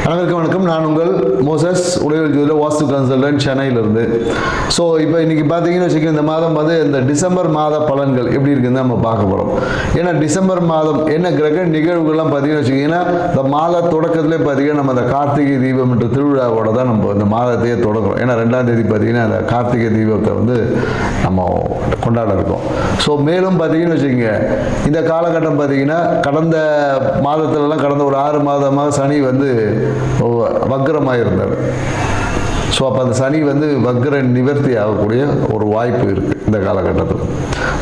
அனைவருக்கும் வணக்கம். நான் உங்கள் மோசஸ் உடையல் ஜோதிடர் வாஸ்து கன்சல்டன்ட் சென்னையிலிருந்து. ஸோ இப்போ இன்றைக்கி பார்த்தீங்கன்னு வச்சுக்கோங்க, இந்த மாதம் வந்து இந்த டிசம்பர் மாத பலன்கள் எப்படி இருக்குதுன்னு நம்ம பார்க்க போகிறோம். ஏன்னா டிசம்பர் மாதம் என்ன கிரக நிகழ்வுகள்லாம் பார்த்தீங்கன்னு வச்சுக்கிங்கன்னா, இந்த மாத தொடக்கத்திலே பார்த்தீங்கன்னா நம்ம அந்த கார்த்திகை தீபம் என்ற திருவிழாவோட தான் நம்ம இந்த மாதத்தையே தொடங்குறோம். ஏன்னா 2ஆம் தேதி பார்த்தீங்கன்னா அந்த கார்த்திகை தீபத்தை வந்து நம்ம கொண்டாட இருக்கோம். ஸோ மேலும் பார்த்தீங்கன்னு வச்சுக்கோங்க, இந்த காலகட்டம் பார்த்தீங்கன்னா கடந்த மாதத்துலலாம் கடந்த ஒரு 6 மாதமாக சனி வந்து வக்ரமாக இருந்தார். ஸோ அப்போ அந்த சனி வந்து வக்ர நிவர்த்தி ஆகக்கூடிய ஒரு வாய்ப்பு இருக்குது இந்த காலகட்டத்தில்.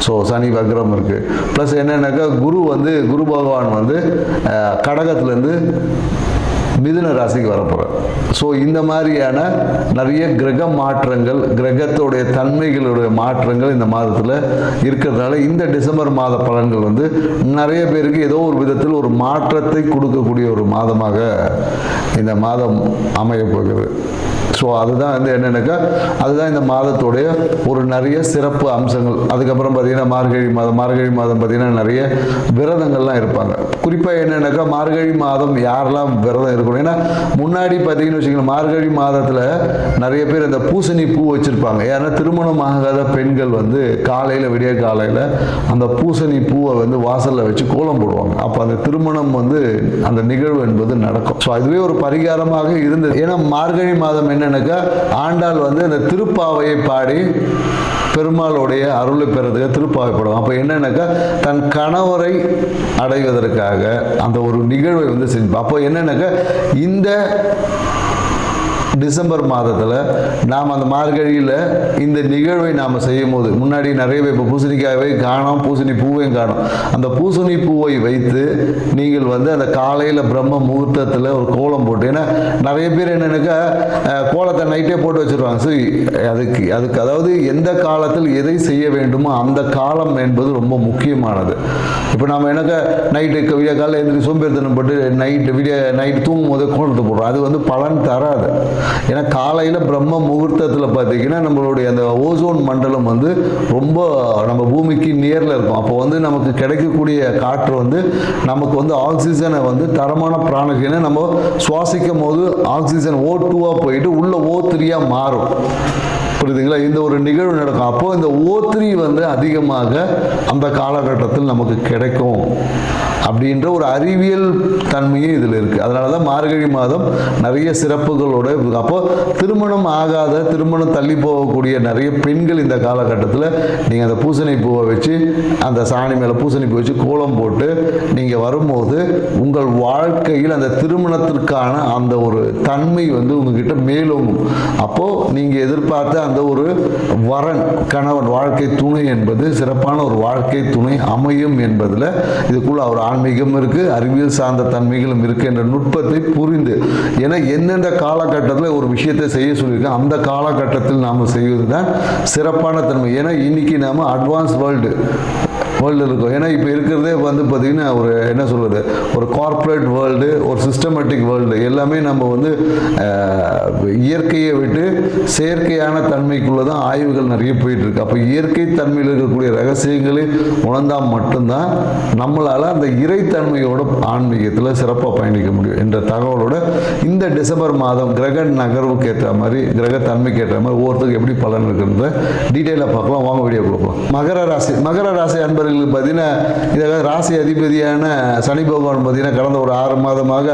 ஸோ சனி வக்ரம் இருக்குது. ப்ளஸ் என்னென்னாக்கா குரு பகவான் வந்து கடகத்துலேருந்து மிதுன ராசிக்கு வரப்போகிறார். ஸோ இந்த மாதிரியான நிறைய கிரக மாற்றங்கள், கிரகத்துடைய தன்மைகளுடைய மாற்றங்கள் இந்த மாதத்தில் இருக்கிறதுனால இந்த டிசம்பர் மாத பலன்கள் வந்து நிறைய பேருக்கு ஏதோ ஒரு விதத்தில் ஒரு மாற்றத்தை கொடுக்கக்கூடிய ஒரு மாதமாக இந்த மாதம் அமைய போகிறது. ஸோ அதுதான் வந்து என்னென்னாக்கா அதுதான் இந்த மாதத்துடைய ஒரு நிறைய சிறப்பு அம்சங்கள். அதுக்கப்புறம் பார்த்திங்கன்னா மார்கழி மாதம் பார்த்திங்கன்னா நிறைய விரதங்கள்லாம் இருப்பாங்க. குறிப்பாக என்னென்னாக்கா மார்கழி மாதம் யாரெல்லாம் விரதம் இருக்கணும், ஏன்னா முன்னாடி பார்த்திங்கன்னு வச்சுக்கோங்க, மார்கழி மாதத்தில் நிறைய பேர் இந்த பூசணி பூ வச்சுருப்பாங்க. ஏன்னா திருமணம் ஆகாத பெண்கள் வந்து காலையில் விடிய காலையில் அந்த பூசணி பூவை வந்து வாசலில் வச்சு கோலம் போடுவாங்க. அப்போ அந்த திருமணம் வந்து அந்த நிகழ்வு என்பது நடக்கும். ஸோ அதுவே ஒரு பரிகாரமாக இருந்தது. ஏன்னா மார்கழி மாதம் என்னன்னாக்கா ஆண்டாள் வந்து அந்த திருப்பாவையை பாடி பெருமாளுடைய அருளை பெறதுக்கு திருப்பாவை பாடுவாங்க. அப்போ என்னன்னாக்கா தன் கணவரை அடைவதற்காக அந்த ஒரு நிகழ்வை வந்து செஞ்சு. அப்போ என்னன்னாக்கா இந்த டிசம்பர் மாதத்தில் நாம் அந்த மார்கழியில் இந்த நிகழ்வை நாம் செய்யும் போது முன்னாடி நிறைய பேர் இப்போ பூசணிக்காயை காணோம், பூசணி பூவையும் காணும். அந்த பூசணி பூவை வைத்து நீங்கள் வந்து அந்த காலையில் பிரம்ம முகூர்த்தத்தில் ஒரு கோலம் போட்டு, ஏன்னா நிறைய பேர் என்னென்னாக்கா கோலத்தை நைட்டே போட்டு வச்சுருவாங்க. சரி, அதுக்கு அதாவது எந்த காலத்தில் எதை செய்ய வேண்டுமோ அந்த காலம் என்பது ரொம்ப முக்கியமானது. இப்போ நம்ம என்னக்கா நைட்டு விடிய காலையில் எழுந்திரி சோம்பேறித்தனம் போட்டு நைட்டு தூங்கும் போதே கோலத்தை போடுறோம். அது வந்து பலன் தராது. ஏன்னா காலையில் பிரம்ம முகூர்த்தத்தில் பார்த்தீங்கன்னா நம்மளுடைய அந்த ஓசோன் மண்டலம் வந்து ரொம்ப நம்ம பூமிக்கு நேரில் இருக்கும். அப்போ வந்து நமக்கு கிடைக்கக்கூடிய காற்று வந்து நமக்கு வந்து ஆக்சிஜனை வந்து தரமான பிராணகினை நம்ம சுவாசிக்கும் போது ஆக்சிஜன் O2 போயிட்டு உள்ள O3 மாறும். புரியுதுங்களா? இந்த ஒரு நிகழ்வு நடக்கும். அப்போ இந்த O3 வந்து அதிகமாக அந்த காலகட்டத்தில் நமக்கு கிடைக்கும் அப்படின்ற ஒரு அறிவியல் தன்மையும் இதில் இருக்குது. அதனால தான் மார்கழி மாதம் நிறைய சிறப்புகளோடு. அப்போ திருமணம் தள்ளி போகக்கூடிய நிறைய பெண்கள் இந்த காலகட்டத்தில் நீங்கள் அந்த பூசணி பூவை வச்சு அந்த சாணி மேலே பூசணி பூ வச்சு கோலம் போட்டு நீங்கள் வரும்போது உங்கள் வாழ்க்கையில் அந்த திருமணத்திற்கான அந்த ஒரு தன்மை வந்து உங்ககிட்ட மேலோங்கும். அப்போது நீங்கள் எதிர்பார்த்த அந்த ஒரு வரன், கணவன், வாழ்க்கை துணை என்பது சிறப்பான ஒரு வாழ்க்கை துணை அமையும் என்பதில் இதுக்குள்ள ஒரு ஆன்மீகம் இருக்கு, அறிவியல் சார்ந்த தன்மைகளும் இருக்கு என்ற நுட்பத்தை புரிந்து, ஏன்னா எந்தெந்த காலகட்டத்தில் ஒரு விஷயத்தை செய்ய சொல்லியிருக்கோம் அந்த காலகட்டத்தில் நாம் செய்வதுதான் சிறப்பான தன்மை. ஏன்னா இன்னைக்கு நாம அட்வான்ஸ் வேர்ல்டு இருக்கும். ஏன்னா இப்போ இருக்கிறதே வந்து பார்த்திங்கன்னா ஒரு என்ன சொல்கிறது, ஒரு கார்ப்பரேட் வேர்ல்டு, ஒரு சிஸ்டமேட்டிக் வேர்ல்டு. எல்லாமே நம்ம வந்து இயற்கையை விட்டு செயற்கையான தன்மைக்குள்ளே தான் ஆய்வுகள் நிறைய போயிட்டுருக்கு. அப்போ இயற்கை தன்மையில் இருக்கக்கூடிய ரகசியங்களை உணர்ந்தால் மட்டும்தான் நம்மளால் அந்த இறைத்தன்மையோட ஆன்மீகத்தில் சிறப்பாக பயணிக்க முடியும் என்ற தகவலோட இந்த டிசம்பர் மாதம் கிரக நகர்வுக்கு ஏற்ற மாதிரி, கிரக தன்மைக்கு ஏற்ற மாதிரி ஒவ்வொருத்தருக்கு எப்படி பலன் இருக்குன்ற டீட்டெயிலாக பார்க்கலாம். வாங்க வீடியோ கொடுக்கலாம். மகர ராசி அன்பர்களுக்கு பார்த்தீங்கன்னா இதை ராசி அதிபதியான சனி பகவான் பார்த்தீங்கன்னா கடந்த ஒரு 6 மாதமாக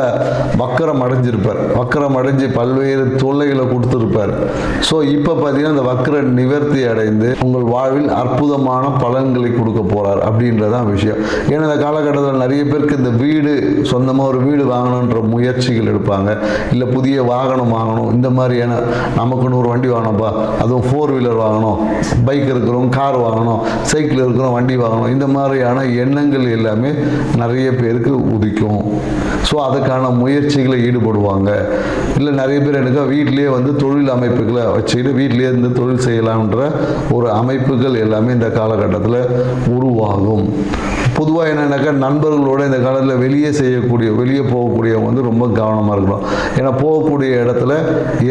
வக்கரம் அடைஞ்சிருப்பார். வக்கரம் அடைஞ்சு பல்வேறு தொல்லைகளை கொடுத்துருப்பார். ஸோ இப்போ பார்த்தீங்கன்னா இந்த வக்கர நிவர்த்தி அடைந்து உங்கள் வாழ்வில் அற்புதமான பலன்களை கொடுக்க போகிறார் அப்படின்றதான் விஷயம். ஏன்னா இந்த காலகட்டத்தில் நிறைய பேருக்கு இந்த வீடு, சொந்தமாக ஒரு வீடு வாங்கணுன்ற முயற்சிகள் எடுப்பாங்க. இல்லை புதிய வாகனம் வாங்கணும், இந்த மாதிரியான நமக்குன்னு ஒரு வண்டி வாங்கணும்ப்பா, அதுவும் 4 வீலர் வாங்கணும், பைக் இருக்கிறோம், கார் வாங்கணும், சைக்கிள் இருக்கிறோம், வண்டி வாங்கணும், இந்த மாதிரியான எண்ணங்கள் எல்லாமே நிறைய பேருக்கு உதிக்கும். ஸோ அதுக்கான முயற்சிகளை ஈடுபடுவாங்க. இல்லை நிறைய பேர் எனக்கு வீட்டிலேயே வந்து தொழில் அமைப்புகளை வச்சுக்கிட்டு வீட்டிலேயே இருந்து தொழில் செய்யலாம்ன்ற ஒரு அமைப்புகள் எல்லாமே இந்த காலகட்டத்தில் உருவாகும். பொதுவாக என்னென்னாக்கா நண்பர்களோட இந்த காலத்தில் வெளியே போகக்கூடியவங்க வந்து ரொம்ப கவனமாக இருக்கணும். ஏன்னா போகக்கூடிய இடத்துல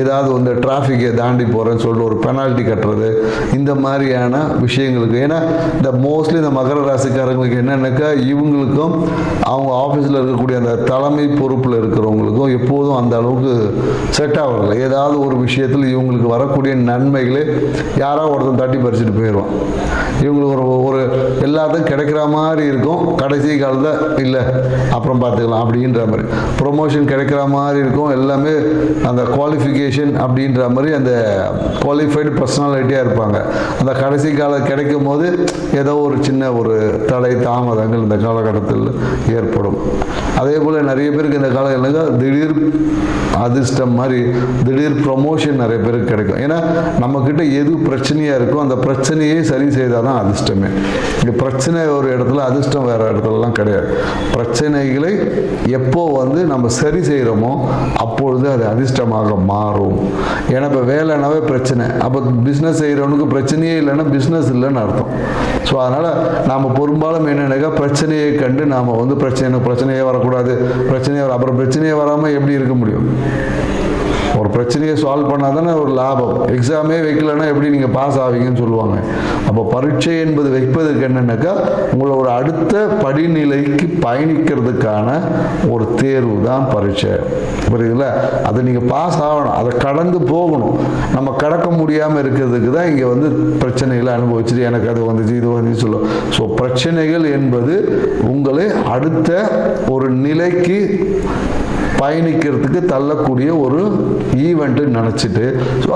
ஏதாவது வந்து டிராஃபிக்கை தாண்டி போகிறேன்னு சொல்லிட்டு ஒரு பெனால்ட்டி கட்டுறது, இந்த மாதிரியான விஷயங்களுக்கு. ஏன்னா இந்த மோஸ்ட்லி இந்த மகர ராசிக்காரங்களுக்கு என்னென்னாக்கா இவங்களுக்கும் அவங்க ஆஃபீஸில் இருக்கக்கூடிய அந்த தலைமை பொறுப்பில் இருக்கிறவங்களுக்கும் எப்போதும் அந்த அளவுக்கு செட் ஆகலை. ஏதாவது ஒரு விஷயத்தில் இவங்களுக்கு வரக்கூடிய நன்மைகளே யாராவது ஒருத்தன் தட்டி பறிச்சுட்டு போயிடுவான். இவங்களுக்கு ஒரு எல்லாத்துக்கும் கிடைக்கிற மாதிரி இருக்கும், கடைசி காலத்தில் இல்லை அப்புறம் பார்த்துக்கலாம் அப்படின்ற மாதிரி. ப்ரொமோஷன் கிடைக்கிற மாதிரி இருக்கும், எல்லாமே அந்த குவாலிஃபிகேஷன் அப்படின்ற மாதிரி அந்த குவாலிஃபைடு பர்சனாலிட்டியாக இருப்பாங்க. அந்த கடைசி காலம் கிடைக்கும் போது ஏதோ ஒரு சின்ன ஒரு தடை தாமதங்கள் இந்த காலகட்டத்தில் ஏற்படும். அதே போல் நிறைய பேருக்கு இந்த காலகட்டத்தில் திடீர் அதிர்ஷ்டம் மாதிரி திடீர் ப்ரொமோஷன் நிறைய பேருக்கு கிடைக்கும். ஏன்னா நம்மக்கிட்ட எது பிரச்சனையாக இருக்கோ அந்த பிரச்சனையே சரி செய்தால் தான் அதிர்ஷ்டமே. இங்கே பிரச்சனை ஒரு இடத்துல, அதிர்ஷ்டம் வேறு இடத்துலலாம் கிடையாது. பிரச்சனைகளை எப்போ வந்து நம்ம சரி செய்கிறோமோ அப்பொழுது அது அதிர்ஷ்டமாக மாறும். ஏன்னா இப்போ வேலைனாவே பிரச்சனை, அப்போ பிஸ்னஸ் செய்கிறவனுக்கு பிரச்சனையே இல்லைன்னா பிஸ்னஸ் இல்லைன்னு அர்த்தம். ஸோ அதனால் நாம் பெரும்பாலும் என்னென்னாக்கா பிரச்சனையை கண்டு நாம் வந்து பிரச்சனையே வரக்கூடாது, அப்புறம் பிரச்சனையே வராமல் எப்படி இருக்க முடியும்? ஒரு பிரச்சனையை சால்வ் பண்ணால் தானே ஒரு லாபம். எக்ஸாமே வைக்கலன்னா எப்படி நீங்கள் பாஸ் ஆவீங்கன்னு சொல்லுவாங்க. அப்போ பரீட்சை என்பது வைப்பதுக்கு என்னென்னாக்கா உங்களை ஒரு அடுத்த படிநிலைக்கு பயணிக்கிறதுக்கான ஒரு தேர்வு தான் பரீட்சை. புரியுதுல்ல? அதை நீங்கள் பாஸ் ஆகணும், அதை கடந்து போகணும். நம்ம கடக்க முடியாமல் இருக்கிறதுக்கு தான் இங்கே வந்து பிரச்சனைகளை அனுபவிச்சுட்டு எனக்கு அது வந்துச்சு இது வந்துச்சு சொல்லுவோம். ஸோ பிரச்சனைகள் என்பது உங்களை அடுத்த ஒரு நிலைக்கு பயணிக்கிறதுக்கு தள்ளக்கூடிய ஒரு ஈவெண்ட்டு நினச்சிட்டு ஸோ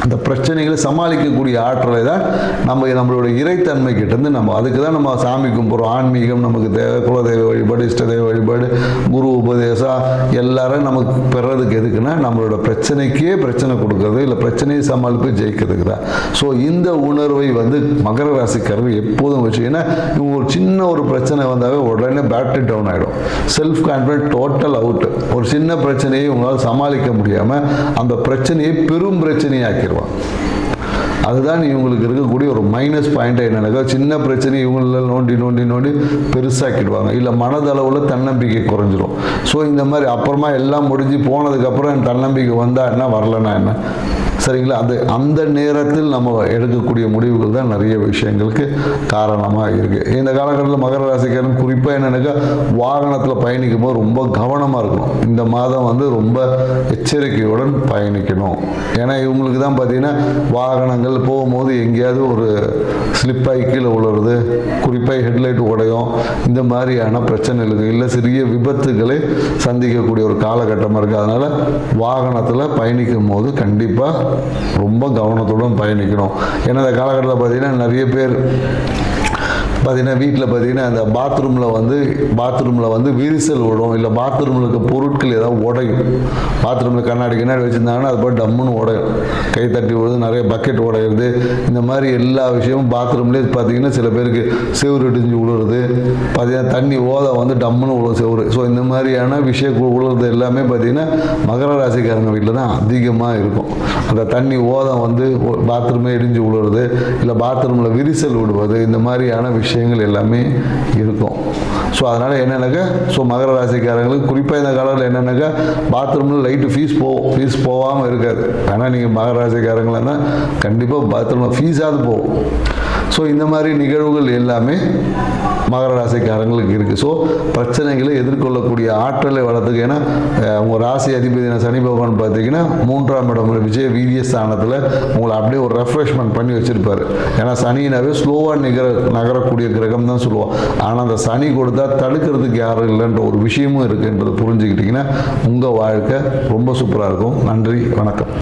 அந்த பிரச்சனைகளை சமாளிக்கக்கூடிய ஆற்றலை தான் நம்மளோட இறைத்தன்மை கிட்டேருந்து அதுக்கு தான் நம்ம சாமி கும்பிட்றோம். ஆன்மீகம் நமக்கு தேவை, குலதெய்வ வழிபாடு, இஷ்டதெய்வ வழிபாடு, குரு உபதேசம் எல்லாரும் நமக்கு பெறதுக்கு எதுக்குன்னா நம்மளோட பிரச்சனைக்கே பிரச்சனை கொடுக்கறது, இல்லை பிரச்சனையை சமாளிப்பு ஜெயிக்கிறதுக்கு தான். ஸோ இந்த உணர்வை வந்து மகர ராசிக்காரர்கள் எப்போதும் வச்சு, ஏன்னா இவங்க ஒரு சின்ன ஒரு பிரச்சனை வந்தாவே உடனே பேட்டரி டவுன் ஆகிடும், செல்ஃப் கான்ஃபிடன்ஸ் டோட்டல் அவுட். ஒரு சின்ன பிரச்சனையை உங்களால் சமாளிக்க முடியாமல் அந்த பிரச்சனையை பெரும் பிரச்சனையாக்கி. அதுதான் இவங்களுக்கு இருக்கக்கூடிய ஒரு மைனஸ் பாயிண்ட். என்னன்னாக்கா சின்ன பிரச்சனை இவங்கள நோண்டி பெருசாக்கிடுவாங்க, இல்லை மனதளவில் தன்னம்பிக்கை குறைஞ்சிரும். ஸோ இந்த மாதிரி அப்புறமா எல்லாம் முடிஞ்சு போனதுக்கப்புறம் தன்னம்பிக்கை வந்தால் என்ன, வரலன்னா என்ன, சரிங்களா? அந்த நேரத்தில் நம்ம எடுக்கக்கூடிய முடிவுகள் தான் நிறைய விஷயங்களுக்கு காரணமாக இருக்குது. இந்த காலகட்டத்தில் மகர ராசிக்காரன் குறிப்பாக என்னென்னாக்கா வாகனத்தில் பயணிக்கும் போது ரொம்ப கவனமாக இருக்கணும். இந்த மாதம் வந்து ரொம்ப எச்சரிக்கையுடன் பயணிக்கணும். ஏன்னா இவங்களுக்கு தான் பார்த்தீங்கன்னா வாகனங்கள் போகும்போது எங்கேயாவது ஒரு ஸ்லிப்பாகி கீழே விழுறது, குறிப்பாக ஹெட்லைட் உடையும், இந்த மாதிரியான பிரச்சனைகளுக்கு இல்லை சிறிய விபத்துகளை சந்திக்கக்கூடிய ஒரு காலகட்டமாக இருக்குது. அதனால் வாகனத்தில் பயணிக்கும் போது கண்டிப்பாக ரொம்ப கவனத்துடன் பயணிக்கணும். ஏன்னா இந்த காலகட்டத்தில் பார்த்தீங்கன்னா நிறைய பேர் பார்த்தீங்கன்னா வீட்டில் பார்த்தீங்கன்னா அந்த பாத்ரூமில் வந்து விரிசல் விடும், இல்லை பாத்ரூமில் இருக்க பொருட்கள் ஏதாவது உடையும். பாத்ரூமில் கண்ணாடி வச்சுருந்தாங்கன்னா அது போய் டம்முன்னு உடையும், கை தட்டி விடுது, நிறைய பக்கெட் உடையிறது, இந்த மாதிரி எல்லா விஷயமும் பாத்ரூம்லேயே பார்த்தீங்கன்னா சில பேருக்கு செவுறு இடிஞ்சு விழுறது, பார்த்தீங்கன்னா தண்ணி ஓதை வந்து டம்முன்னு விழும் செவுறு. ஸோ இந்த மாதிரியான விஷயம் விழுறது எல்லாமே பார்த்தீங்கன்னா மகர ராசிக்காரங்க வீட்டில் தான் அதிகமாக இருக்கும். அந்த தண்ணி ஓதம் வந்து பாத்ரூமே இடிஞ்சு விழுறது, இல்லை பாத்ரூமில் விரிசல் விடுவது, இந்த மாதிரியான விஷயங்கள் எல்லாமே இருக்கும். ஸோ அதனால் என்னென்னாக்கா மகர ராசிக்காரங்களுக்கு குறிப்பாக இந்த காலத்தில் என்னென்னாக்கா பாத்ரூமில் லைட்டு ஃபீஸ் போகாமல் இருக்காது. ஆனால் நீங்கள் மகர ராசிக்காரங்களான்னா கண்டிப்பாக பாத்ரூமில் ஃபீஸாவது போகும். ஸோ இந்த மாதிரி நிகழ்வுகள் எல்லாமே மகர ராசிக்காரங்களுக்கு இருக்குது. ஸோ பிரச்சனைகளை எதிர்கொள்ளக்கூடிய ஆற்றலை வளர்த்துக்கு, ஏன்னா உங்கள் ராசி அதிபதியான சனி பகவான் பார்த்தீங்கன்னா 3ஆம் இடம் விஜய வீரிய ஸ்தானத்தில் உங்களை அப்படியே ஒரு ரெஃப்ரெஷ்மெண்ட் பண்ணி வச்சுருப்பார். ஏன்னா சனினாவே ஸ்லோவாக நகரக்கூடிய கிரகம் தான் சொல்லுவோம். ஆனால் அந்த சனி கொடுத்தா தடுக்கிறதுக்கு யாரும் இல்லைன்ற ஒரு விஷயமும் இருக்குன்றது புரிஞ்சுக்கிட்டிங்கன்னா உங்கள் வாழ்க்கை ரொம்ப சூப்பராக இருக்கும். நன்றி, வணக்கம்.